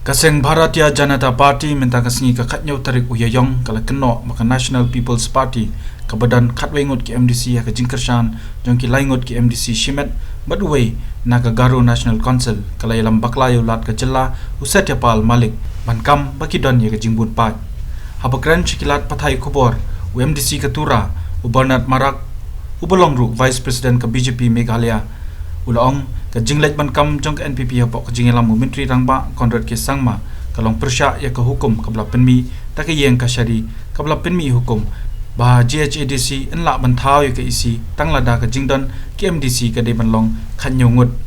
Kaseng Bharatiya Janata Party minta kasengi kakatnya utarik uyayong kala keno maka National People's Party kabadan katwengot ki MDC ya kajingkershan jongki laingot ki MDC Shimet badway na Garo National Council kala yalam baklayo lat kajela uset yapal Malik bankam bakidon ya kajingbun pat habakran chikilat pathai kubor UMDC Katura Ubarnat Marak Ubalongru Vice President ke BJP Meghalaya Ulaong kajinglet bankam jong NPP hapok kajingelam Menteri Rangba Konrad K Sangma kalong persya ya ke hukum kabla penmi tak yeng kasyari kabla penmi hukum bah GHADC enla bantau ya ke isi tanglada kajingdon KMDC ke de banlong khanyungut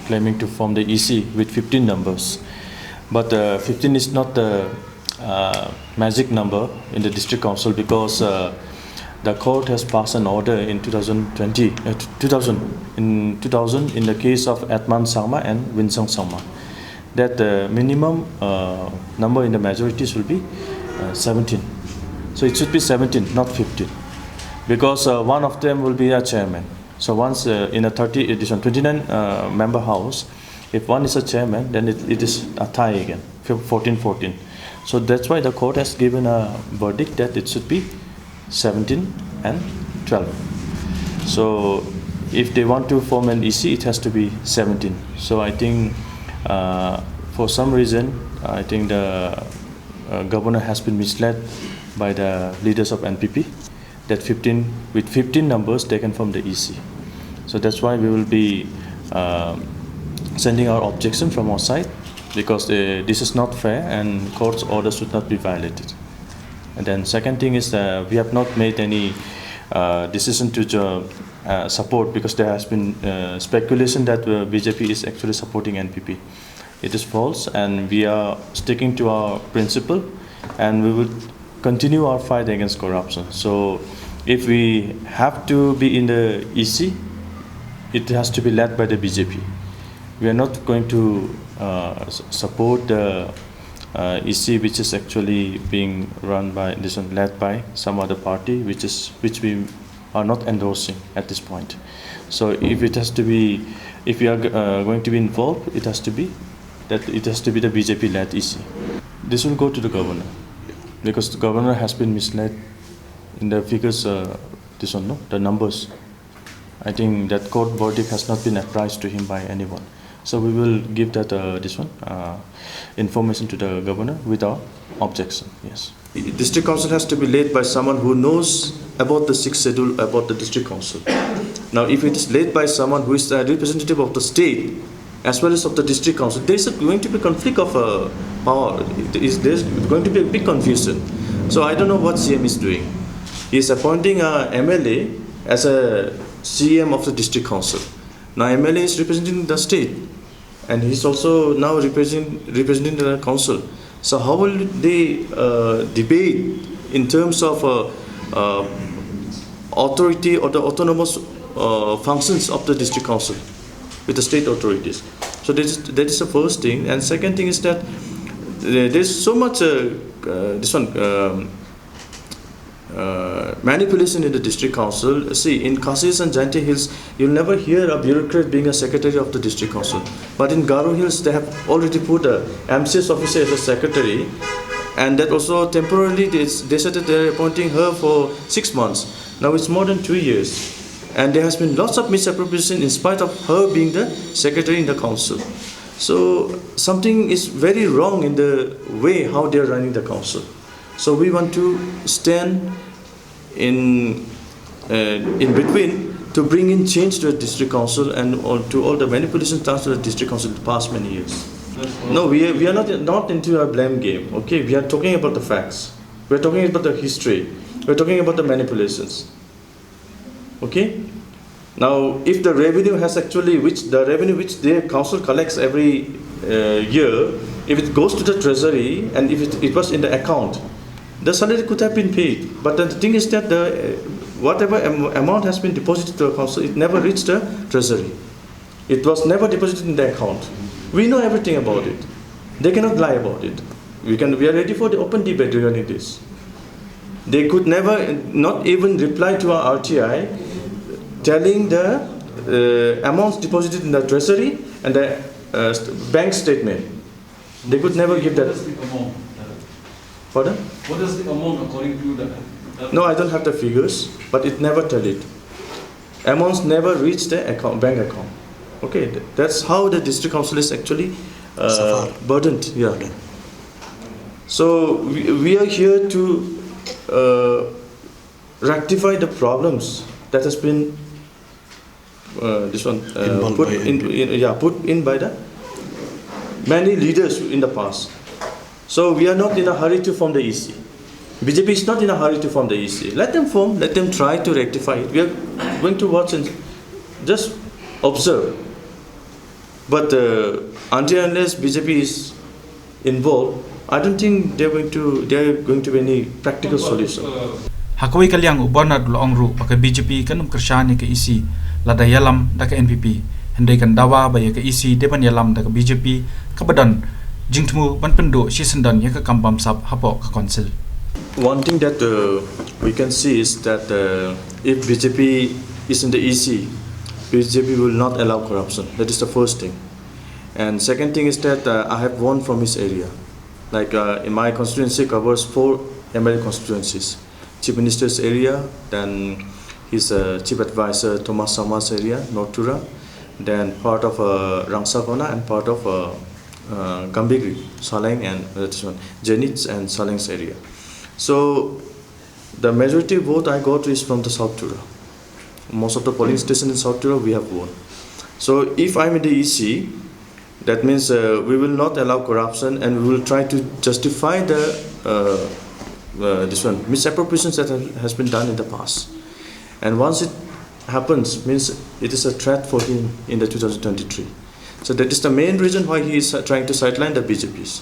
claiming to form the EC with 15 numbers, but 15 is not the magic number in the district council because the court has passed an order in 2020 in the case of Atman Sangma and Winsong Sangma that the minimum number in the majorities will be 17. So it should be 17, not 15, because one of them will be a chairman. So once in a 29 member house, if one is a chairman, then it is a tie again, 14-14. So that's why the court has given a verdict that it should be 17 and 12. So if they want to form an EC, it has to be 17. So I think for some reason, I think the governor has been misled by the leaders of NPP that 15 numbers taken from the EC. So that's why we will be sending our objection from our side, because this is not fair and court's orders should not be violated. And then second thing is we have not made any decision to support, because there has been speculation that BJP is actually supporting NPP. It is false, and we are sticking to our principle, and we will continue our fight against corruption. So if we have to be in the EC, it has to be led by the BJP. We are not going to support the EC which is actually being led by some other party which we are not endorsing at this point. So if we are going to be involved, it has to be the BJP led EC. This will go to the governor, because the governor has been misled in the figures, the numbers. I think that court verdict has not been apprised to him by anyone. So we will give that information to the governor without objection. Yes. The district council has to be led by someone who knows about the sixth schedule about the district council. Now, if it is led by someone who is a representative of the state as well as of the district council, there is going to be conflict of power. There is going to be a big confusion. So I don't know what CM is doing. He is appointing a MLA as a CM of the district council. Now MLA is representing the state, and he's also now representing the council. So how will they debate in terms of authority or the autonomous functions of the district council with the state authorities? So that is the first thing. And second thing is that there's so much manipulation in the district council. See, in Khasi and Jaintia Hills, you'll never hear a bureaucrat being a secretary of the district council. But in Garo Hills, they have already put a MCS officer as a secretary, and that also temporarily they said that they're appointing her for 6 months. Now it's more than 2 years, and there has been lots of misappropriation in spite of her being the secretary in the council. So something is very wrong in the way how they're running the council. So we want to stand in between to bring in change to the district council and to all the manipulations done to the district council in the past many years. No, we are not into a blame game. Okay, we are talking about the facts. We are talking about the history. We are talking about the manipulations. Okay. Now, if the revenue which the council collects every year, if it goes to the treasury and if it was in the account, the salary could have been paid. But the thing is that whatever amount has been deposited to the council, it never reached the treasury. It was never deposited in the account. We know everything about it. They cannot lie about it. We are ready for the open debate regarding this. They could not even reply to our RTI telling the amounts deposited in the treasury and the bank statement. They could never give What that. is the amount? Pardon? What is the amount according to that? No, I don't have the figures, but it never tell it. Amounts never reach the bank account. Okay, that's how the district council is actually burdened. Yeah. So we are here to rectify the problems that has been put in by the many leaders in the past. So we are not in a hurry to form the EC. BJP is not in a hurry to form the EC. Let them form, let them try to rectify it. We are going to watch and just observe. But until unless BJP is involved, I don't think there are going to be any practical solution. Hakoi kaliang ubana dulu ongru pakai BJP kan kershani ke isi lada yalam da ke NPP hendai kan dawa baya ke isi depan yalam da ke BJP kebadan jingtmu ban pendo si sendan ya ke kampam sap hapo ke konsil. One thing that we can see is that if BJP is in the EC, BJP will not allow corruption. That is the first thing. And second thing is that I have won from his area. Like in my constituency covers 4 MLA constituencies. Chief Minister's area, then his Chief Advisor Thomas Sama's area, North Tura, then part of Rangsapana and part of Gambigri, Saleng and Jenitz and Saleng's area. So the majority vote I got is from the South Tura. Most of the polling stations in South Tura we have won. So if I'm in the EC, that means we will not allow corruption and we will try to justify the misappropriations that has been done in the past. And once it happens, means it is a threat for him in the 2023. So that is the main reason why he is trying to sideline the BJPs.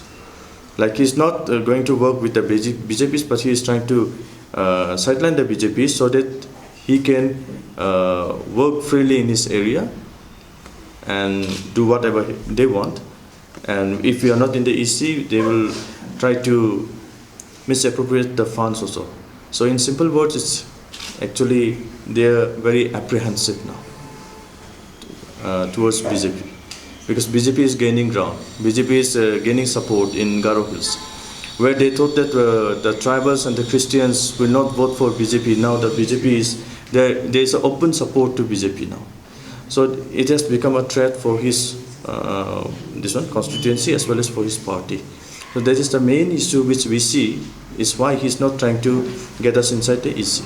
Like he's not going to work with the BJPs, but he is trying to sideline the BJPs so that he can work freely in his area and do whatever they want. And if we are not in the EC, they will try to misappropriate the funds also. So in simple words, it's actually they are very apprehensive now towards BJP. Because BJP is gaining ground. BJP is gaining support in Garo Hills, where they thought that the tribals and the Christians will not vote for BJP. Now the BJP is there is an open support to BJP now. So it has become a threat for his constituency as well as for his party. So that is the main issue which we see is why he's not trying to get us inside the EC.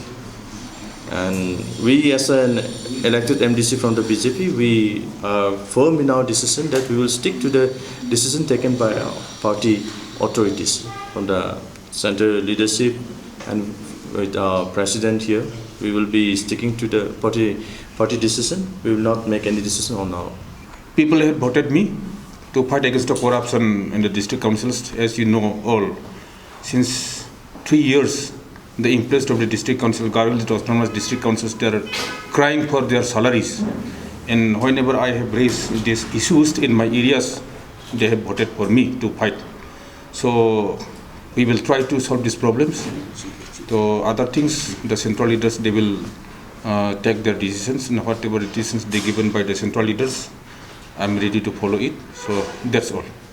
And we as an elected MDC from the BJP, we are firm in our decision that we will stick to the decision taken by our party authorities from the central leadership and with our president here. We will be sticking to the party decision. We will not make any decision on our. People have voted me to fight against the corruption in the district councils, as you know all. Since 3 years, the employees of the district council, Garo Hills Autonomous District Councils, they are crying for their salaries. And whenever I have raised these issues in my areas, they have voted for me to fight. So we will try to solve these problems. So other things, the central leaders, they will take their decisions, and whatever decisions they given by the central leaders, I'm ready to follow it. So that's all.